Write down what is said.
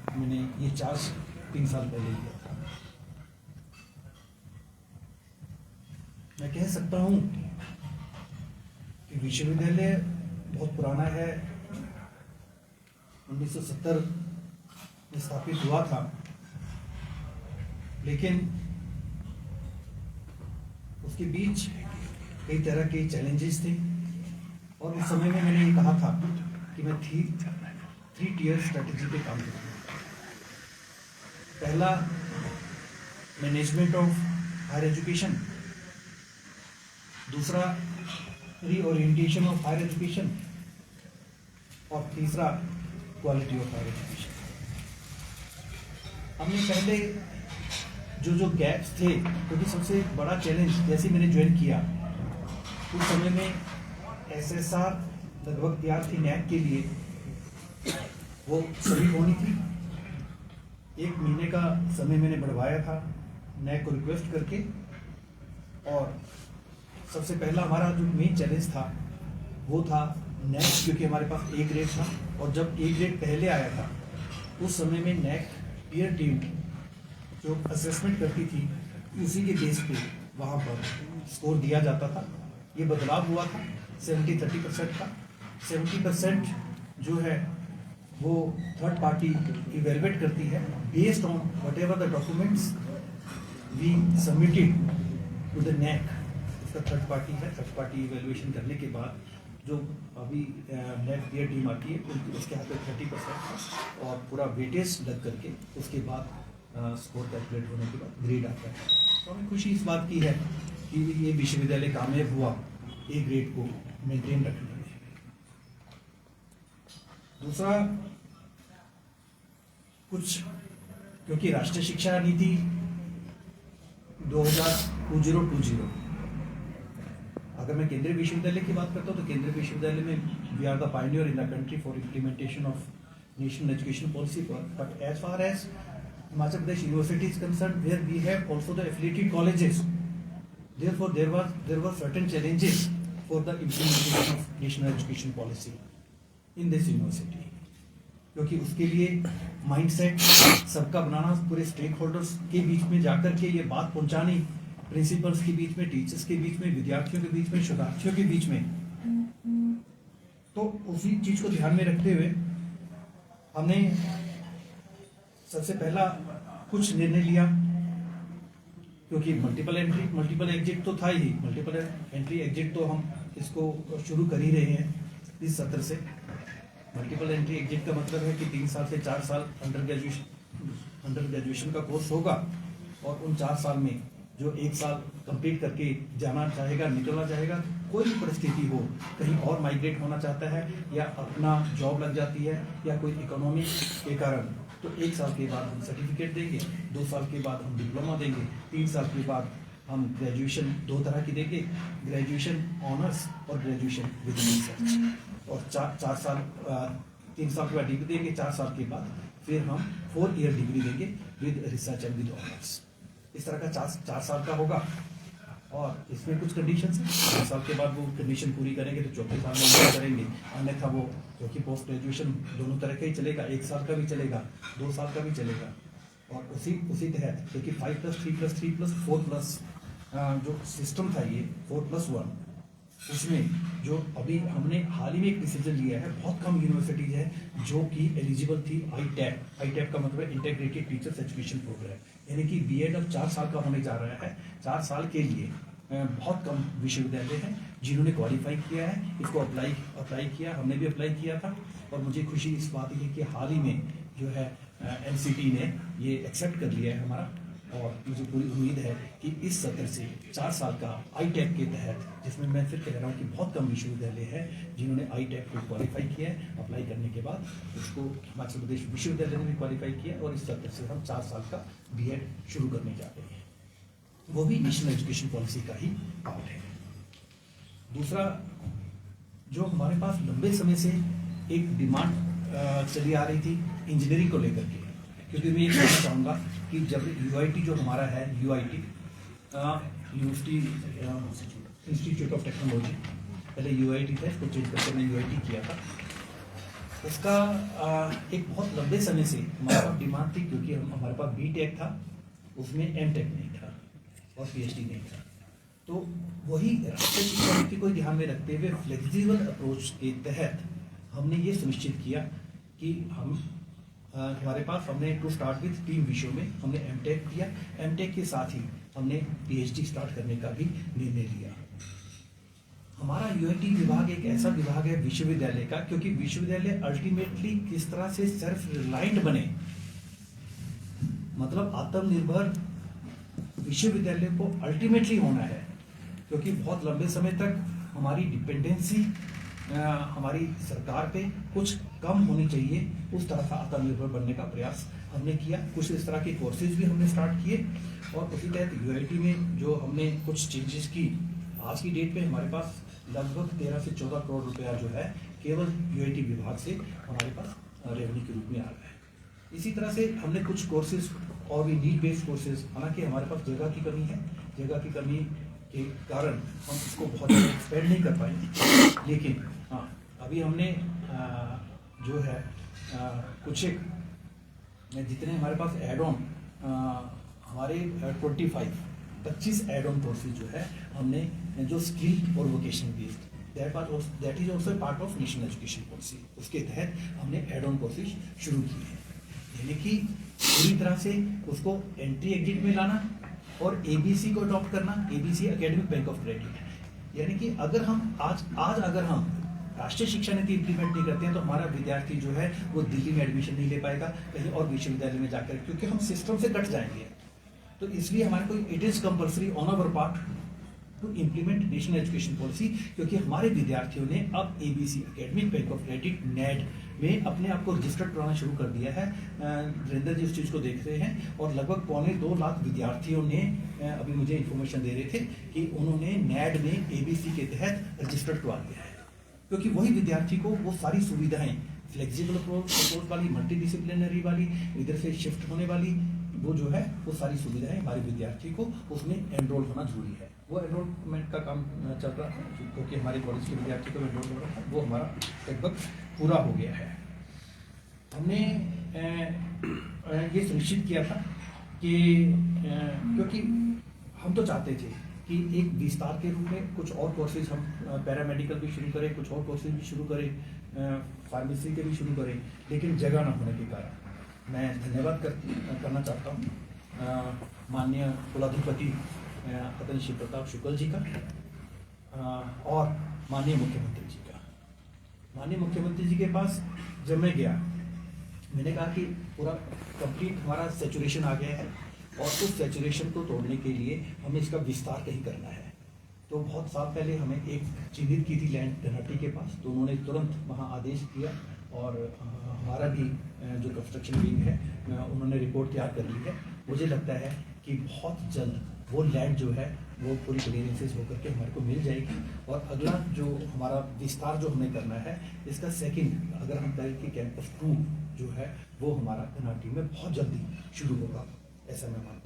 मैंने ये चार्ज 3 साल पहले लिया था। मैं कह सकता हूँ कि विश्वविद्यालय बहुत पुराना है, 1970 में स्थापित हुआ था, लेकिन उसके बीच कई तरह के चैलेंजेस थे और उस समय में मैंने ये कहा था कि मैं 3 टियर स्ट्रेटजी पे काम करूँगा। पहला, मैनेजमेंट ऑफ हायर एजुकेशन, दूसरा रीओरिएंटेशन ऑफ हायर एजुकेशन और तीसरा क्वालिटी ऑफ हायर एजुकेशन। हमने पहले जो गैप्स थे, क्योंकि सबसे बड़ा चैलेंज जैसे मैंने ज्वाइन किया उस समय में SSR लगभग तैयार थी नैक के लिए, वो सभी होनी थी। 1 महीने का समय मैंने बढ़वाया था नैक को रिक्वेस्ट करके, और सबसे पहला हमारा जो मेन चैलेंज था वो था नैक, क्योंकि हमारे पास A ग्रेड था और जब A ग्रेड पहले आया था उस समय में नैक पीयर टीम जो असेसमेंट करती थी उसी के बेस पे वहाँ पर स्कोर दिया जाता था। ये बदलाव हुआ था, 70-30% का। 70% जो है वो थर्ड पार्टी इवेलुएट करती है based on whatever the documents we submitted to the NAAC. इसका थर्ड पार्टी है, थर्ड पार्टी इवेलुएशन करने के बाद जो अभी नैक पीयर टीम आती है उसके हाथ में 30% और पूरा वेटेज लग करके उसके बाद स्कोर कैलकुलेट होने के बाद ग्रेड आता है। तो हमें खुशी इस बात की है कि ये विश्वविद्यालय कामयाब हुआ A ग्रेड को मेंटेन रखने में। दूसरा, कुछ क्योंकि राष्ट्रीय शिक्षा नीति 2020 अगर मैं केंद्रीय विश्वविद्यालय की बात करता हूँ तो केंद्रीय विश्वविद्यालय में we are the pioneer in the country for implementation of national education policy. But as far as Himachal Pradesh University is concerned, where we have also the affiliated colleges. Therefore, there were certain challenges for the implementation of national education policy in this university. क्योंकि उसके लिए mindset सबका बनाना, पूरे stake holders के बीच में जाकर के ये बात पहुंचानी, प्रिंसिपल्स के बीच में, टीचर्स के बीच में, विद्यार्थियों के बीच में, शोधार्थियों के बीच में, तो उसी चीज को ध्यान में रखते हुए हमने सबसे पहला कुछ निर्णय लिया। क्योंकि मल्टीपल एंट्री मल्टीपल एग्जिट तो था ही, मल्टीपल एंट्री एग्जिट तो हम इसको शुरू कर ही रहे हैं इस सत्र से। मल्टीपल एंट्री एग्जिट का मतलब है कि 3 साल से 4 साल अंडर ग्रेजुएशन का कोर्स होगा और उन 4 साल में जो 1 साल कंप्लीट करके जाना चाहेगा, निकलना चाहेगा, कोई भी परिस्थिति हो, कहीं और माइग्रेट होना चाहता है या अपना जॉब लग जाती है या कोई इकोनॉमी के कारण, तो 1 साल के बाद हम सर्टिफिकेट देंगे, 2 साल के बाद हम डिप्लोमा देंगे, 3 साल के बाद हम ग्रेजुएशन 2 तरह की देंगे, ग्रेजुएशन ऑनर्स और ग्रेजुएशन विद रिसर्च। और 4 साल 3 साल के बाद डिग्री देंगे, 4 साल के बाद फिर हम 4 ईयर डिग्री देंगे with research and with honours. इस तरह का 4 साल का होगा और इसमें कुछ कंडीशंस हैं। 4 साल के बाद वो कंडीशन पूरी करेंगे तो 4थे साल में करेंगे, अन्यथा वो क्योंकि पोस्ट ग्रेजुएशन दोनों तरह का ही चलेगा, 1 साल का भी चलेगा, 2 साल का भी चलेगा। और उसी तहत क्योंकि 5+3+3+4+ जो सिस्टम था ये 4+1, उसमें जो अभी हमने हाल ही में एक डिसीजन लिया है, बहुत कम यूनिवर्सिटीज है जो कि एलिजिबल थी ITAP का मतलब है इंटीग्रेटेड टीचर्स एजुकेशन प्रोग्राम, यानी कि BEd अब 4 साल का होने जा रहा है। 4 साल के लिए बहुत कम विश्वविद्यालय हैं जिन्होंने क्वालिफाई किया है, इसको अप्लाई किया, हमने भी अप्लाई किया था। और मुझे खुशी इस बात की है कि हाल ही में जो है NCT ने ये एक्सेप्ट कर लिया है हमारा, और मुझे पूरी उम्मीद है कि इस सत्र से 4 साल का ITAP के तहत, जिसमें मैं फिर कह रहा हूँ कि बहुत कम विश्वविद्यालय है जिन्होंने ITAP को क्वालिफाई किया है, अप्लाई करने के बाद उसको हिमाचल प्रदेश विश्वविद्यालय ने भी क्वालिफाई किया और इस सत्र से हम 4 साल का BEd शुरू करने जा रहे हैं, वो भी नेशनल एजुकेशन पॉलिसी का ही पार्ट है। दूसरा, जो हमारे पास लंबे समय से एक डिमांड चली आ रही थी इंजीनियरिंग को लेकर के, क्योंकि मैं ये कहना चाहूँगा कि जब UIT जो हमारा है, UIT university institute of technology, पहले UIT था, इसको चेंज करके मैं UIT किया था। उसका एक बहुत लंबे समय से हमारे पास डिमांड थी, क्योंकि हमारे पास बीटेक था, उसमें एमटेक नहीं था और पीएचडी नहीं था। तो वही राष्ट्रीय शिक्षा नीति को ध्यान में रखते हुए फ्लेक्सिबल अप्रोच के तहत हमने ये सुनिश्चित किया कि हम हमारे पास हमने टू स्टार्ट विथ 3 विषयों में हमने एमटेक किया। एमटेक के साथ ही हमने पीएचडी स्टार्ट करने का भी निर्णय लिया। हमारा यूआईटी विभाग एक ऐसा विभाग है विश्वविद्यालय का, क्योंकि विश्वविद्यालय अल्टीमेटली किस तरह से सेल्फ रिलायंट बने, मतलब आत्मनिर्भर विश्वविद्यालय को अल्टीमेटली होना है, क्योंकि बहुत लंबे समय तक हमारी डिपेंडेंसी हमारी सरकार पे कुछ कम होनी चाहिए। उस तरह का आत्मनिर्भर बनने का प्रयास हमने किया। कुछ इस तरह के कोर्सेज भी हमने स्टार्ट किए और उसी तहत यूआईटी में जो हमने कुछ चेंजेस की, आज की डेट में हमारे पास लगभग 13 से 14 करोड़ रुपया जो है केवल यूआईटी विभाग से हमारे पास रेवेन्यू के रूप में आ रहा है। इसी तरह से हमने कुछ कोर्सेज और भी नीड बेस्ड कोर्सेज, हालांकि हमारे पास जगह की कमी है, जगह की कमी के कारण हम इसको बहुत एक्सपेंड नहीं कर पाएंगे, लेकिन हाँ अभी हमने जो है कुछ एक जितने हमारे पास एड ऑन हमारे 25 एड ऑन कोर्सेज जो है हमने जो स्किल और vocation based that is also part of national education policy, उसके तहत हमने एड ऑन कोर्सेज शुरू किए हैं। यानी कि पूरी तरह से उसको एंट्री एग्जिट में लाना और एबीसी को अडॉप्ट करना, ABC academic bank of credit. यानी कि अगर हम आज अगर हम राष्ट्रीय शिक्षा नीति इंप्लीमेंट नहीं करते हैं तो हमारा विद्यार्थी जो है वो दिल्ली में एडमिशन नहीं ले पाएगा कहीं और विश्वविद्यालय में जाकर, क्योंकि हम सिस्टम से कट जाएंगे। तो इसलिए हमारे को it is compulsory on our part two implement national education policy, क्योंकि हमारे विद्यार्थियों ने अब ABC academic bank of credit net में अपने आप को रजिस्टर कराना शुरू कर दिया है। नरेंद्र जी उस चीज़ को देख रहे हैं और लगभग 2.25 लाख विद्यार्थियों ने अभी मुझे इन्फॉर्मेशन दे रहे थे कि उन्होंने नेट में एबीसी के तहत रजिस्टर करवा दिया है, क्योंकि वही विद्यार्थी को वो सारी सुविधाएं फ्लेक्सिबल अप्रोच वाली, मल्टीडिसिप्लिनरी वाली, इधर से शिफ्ट होने वाली, वो जो है वो सारी सुविधाएं हमारे विद्यार्थी को उसमें एनरोल होना जरूरी है। वो एनरोलमेंट का काम चल रहा है, क्योंकि हमारे कॉलेज के विद्यार्थी को एनरोल हो रहा था, वो हमारा लगभग पूरा हो गया है। हमने ये सुनिश्चित किया था कि क्योंकि हम तो चाहते थे कि एक विस्तार के रूप में कुछ और कोर्सेज हम पैरामेडिकल भी शुरू करें, कुछ और कोर्सेज भी शुरू करें, फार्मेसी के भी शुरू करें, लेकिन जगह न होने के कारण मैं धन्यवाद करना चाहता हूँ माननीय कुलाधिपति पतन श्री प्रताप शुक्ल जी का और माननीय मुख्यमंत्री जी का। माननीय मुख्यमंत्री जी के पास जब मैं गया, मैंने कहा कि पूरा कंप्लीट हमारा सैचुरेशन आ गया है और उस सैचुरेशन को तोड़ने के लिए हमें इसका विस्तार कहीं करना है। तो बहुत साल पहले हमें एक चिन्हित की थी लैंड धनाटी के पास, तो उन्होंने तुरंत वहाँ आदेश दिया और हमारा भी जो कंस्ट्रक्शन विंग है उन्होंने रिपोर्ट तैयार कर ली है। मुझे लगता है कि बहुत जल्द वो लैंड जो है वो पूरी क्लियरेंसेज होकर के हमारे को मिल जाएगी और अगला जो हमारा विस्तार जो हमें करना है, इसका सेकंड अगर हम कहें कि कैंपस 2 जो है वो हमारा धनाटी में बहुत जल्दी शुरू होगा, ऐसा मैं मानता हूँ।